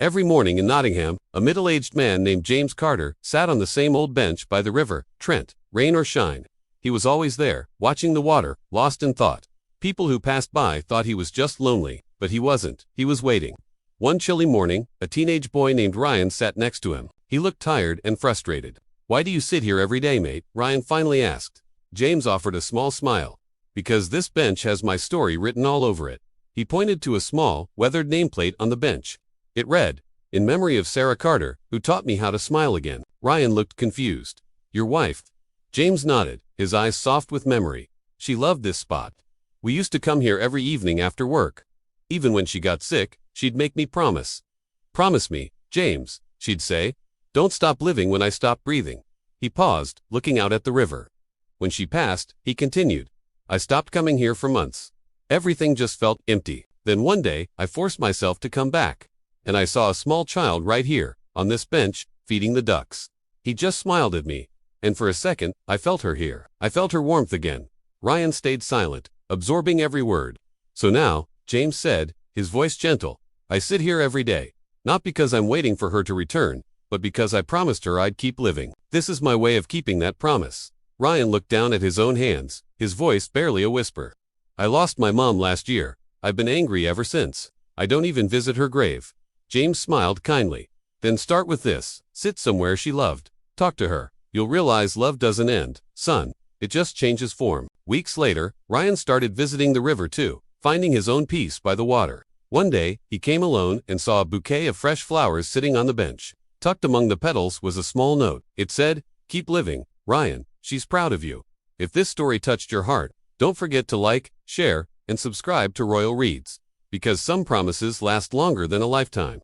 Every morning in Nottingham, a middle-aged man named James Carter sat on the same old bench by the river, Trent, rain or shine. He was always there, watching the water, lost in thought. People who passed by thought he was just lonely, but he wasn't. He was waiting. One chilly morning, a teenage boy named Ryan sat next to him. He looked tired and frustrated. "Why do you sit here every day, mate?" Ryan finally asked. James offered a small smile. "Because this bench has my story written all over it." He pointed to a small, weathered nameplate on the bench. It read, "In memory of Sarah Carter, who taught me how to smile again." Ryan looked confused. "Your wife?" James nodded, his eyes soft with memory. "She loved this spot. We used to come here every evening after work. Even when she got sick, she'd make me promise. Promise me, James, she'd say. Don't stop living when I stop breathing." He paused, looking out at the river. When she passed, he continued, "I stopped coming here for months. Everything just felt empty. Then one day, I forced myself to come back. And I saw a small child right here, on this bench, feeding the ducks. He just smiled at me. And for a second, I felt her here. I felt her warmth again." Ryan stayed silent, absorbing every word. "So now," James said, his voice gentle, "I sit here every day. Not because I'm waiting for her to return, but because I promised her I'd keep living. This is my way of keeping that promise." Ryan looked down at his own hands, his voice barely a whisper. "I lost my mom last year. I've been angry ever since. I don't even visit her grave." James smiled kindly. "Then start with this. Sit somewhere she loved. Talk to her. You'll realize love doesn't end, son. It just changes form." Weeks later, Ryan started visiting the river too, finding his own peace by the water. One day, he came alone and saw a bouquet of fresh flowers sitting on the bench. Tucked among the petals was a small note. It said, "Keep living, Ryan. She's proud of you." If this story touched your heart, don't forget to like, share, and subscribe to Royal Reads, because some promises last longer than a lifetime.